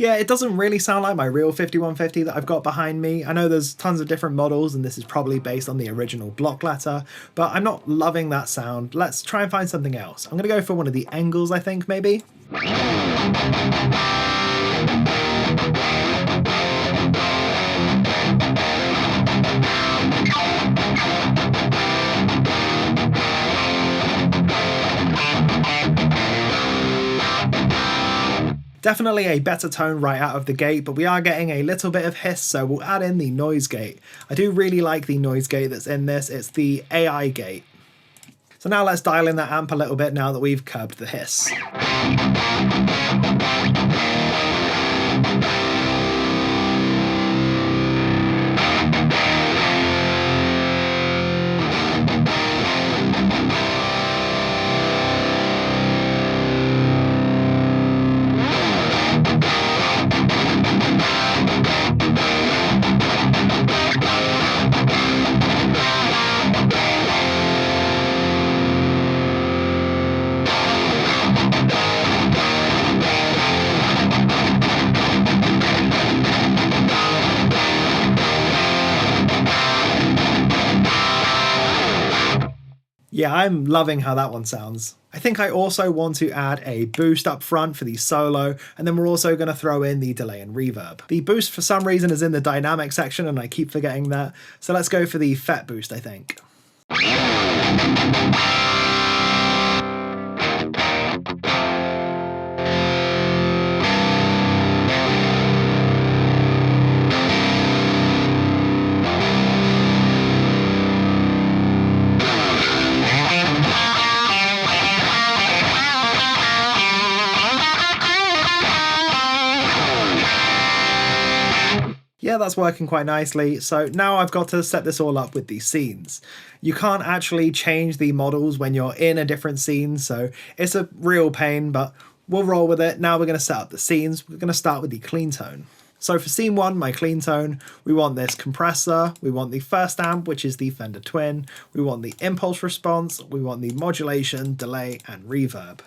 Yeah, it doesn't really sound like my real 5150 that I've got behind me. I know there's tons of different models and this is probably based on the original block letter, but I'm not loving that sound. Let's try and find something else. I'm going to go for one of the Engels, I think, maybe. Definitely a better tone right out of the gate, but we are getting a little bit of hiss, so we'll add in the noise gate. I do really like the noise gate that's in this. It's the AI gate. So now let's dial in that amp a little bit now that we've curbed the hiss. Yeah, I'm loving how that one sounds. I think I also want to add a boost up front for the solo, and then we're also going to throw in the delay and reverb. The boost for some reason is in the dynamic section and I keep forgetting that, so let's go for the FET boost, I think. Yeah, that's working quite nicely. So now I've got to set this all up with these scenes. You can't actually change the models when you're in a different scene, so it's a real pain, but we'll roll with it. Now we're going to set up the scenes. We're going to start with the clean tone. So for scene 1, my clean tone, we want this compressor, we want the first amp, which is the Fender Twin, we want the impulse response, we want the modulation, delay, and reverb.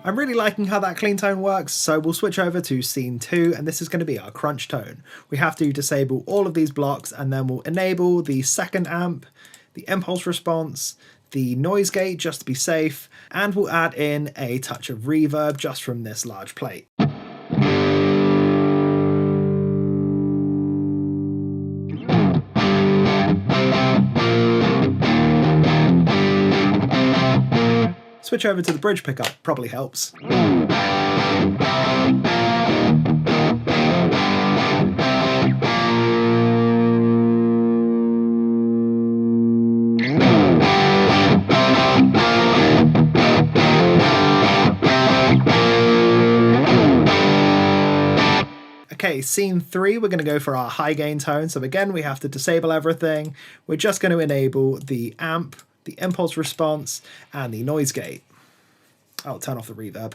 I'm really liking how that clean tone works, so we'll switch over to scene 2, and this is going to be our crunch tone. We have to disable all of these blocks, and then we'll enable the second amp, the impulse response, the noise gate just to be safe, and we'll add in a touch of reverb just from this large plate. Switch over to the bridge pickup, probably helps. Okay, scene 3, we're going to go for our high gain tone. So again, we have to disable everything. We're just going to enable the amp, the impulse response, and the noise gate. I'll turn off the reverb.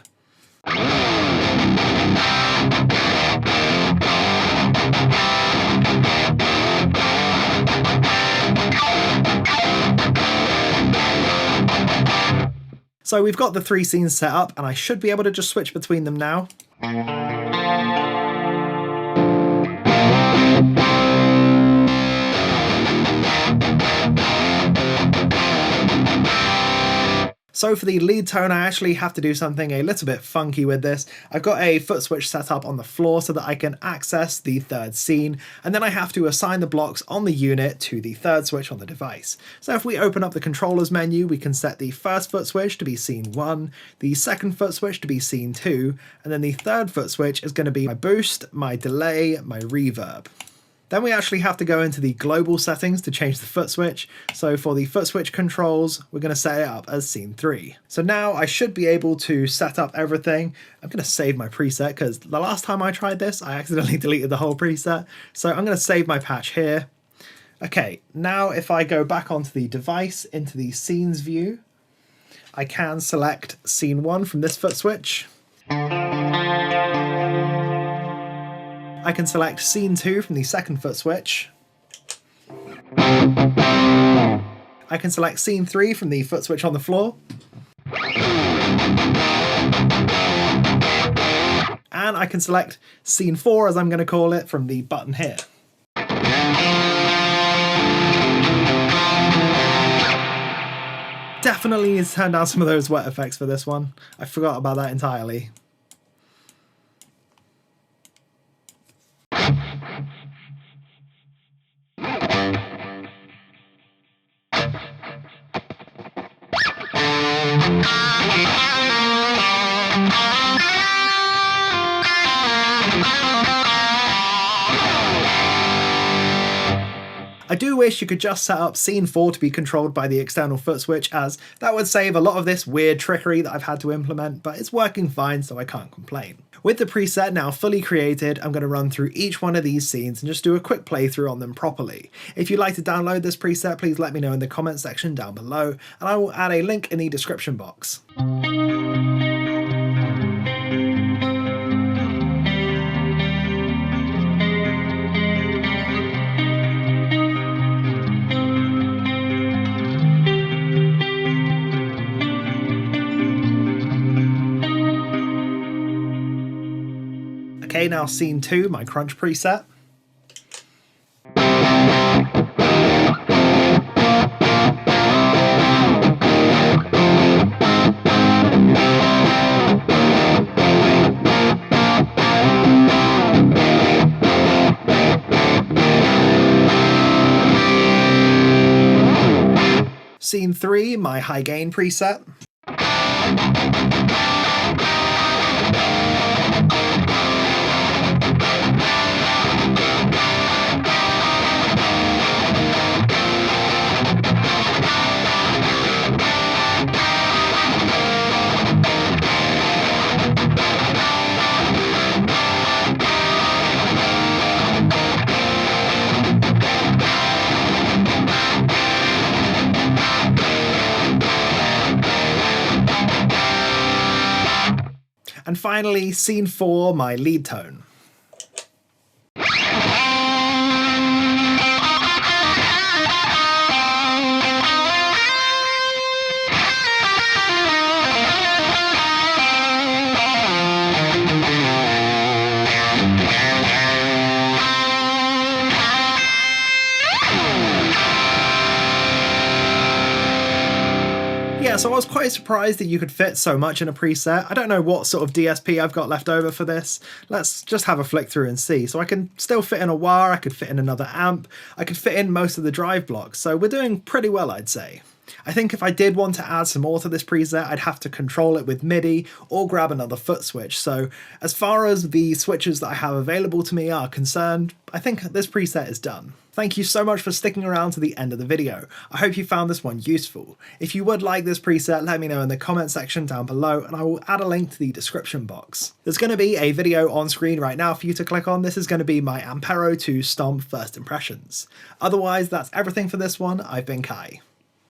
So we've got the 3 scenes set up, and I should be able to just switch between them now. So for the lead tone, I actually have to do something a little bit funky with this. I've got a foot switch set up on the floor so that I can access the third scene, and then I have to assign the blocks on the unit to the third switch on the device. So if we open up the controllers menu, we can set the first foot switch to be scene 1, the second foot switch to be scene 2, and then the third foot switch is going to be my boost, my delay, my reverb. Then we actually have to go into the global settings to change the foot switch. So for the foot switch controls, we're going to set it up as scene 3. So now I should be able to set up everything. I'm going to save my preset because the last time I tried this, I accidentally deleted the whole preset. So I'm going to save my patch here. Okay, now if I go back onto the device into the scenes view, I can select scene 1 from this foot switch. I can select scene 2 from the second foot switch. I can select scene 3 from the foot switch on the floor. And I can select scene 4, as I'm going to call it, from the button here. Definitely needs to turn down some of those wet effects for this one. I forgot about that entirely. I do wish you could just set up scene 4 to be controlled by the external foot switch, as that would save a lot of this weird trickery that I've had to implement, but it's working fine, so I can't complain. With the preset now fully created, I'm going to run through each one of these scenes and just do a quick playthrough on them properly. If you'd like to download this preset, please let me know in the comment section down below, and I will add a link in the description box. Okay, now scene 2, my crunch preset. Scene 3, my high gain preset. And finally, scene 4, my lead tone. Yeah, so I was quite surprised that you could fit so much in a preset. I don't know what sort of DSP I've got left over for this. Let's just have a flick through and see. So I can still fit in a wah, I could fit in another amp, I could fit in most of the drive blocks, so we're doing pretty well, I'd say. I think if I did want to add some more to this preset, I'd have to control it with MIDI or grab another foot switch. So as far as the switches that I have available to me are concerned, I think this preset is done. Thank you so much for sticking around to the end of the video. I hope you found this one useful. If you would like this preset, let me know in the comment section down below and I will add a link to the description box. There's going to be a video on screen right now for you to click on. This is going to be my Ampero to Stomp first impressions. Otherwise, that's everything for this one. I've been Kai.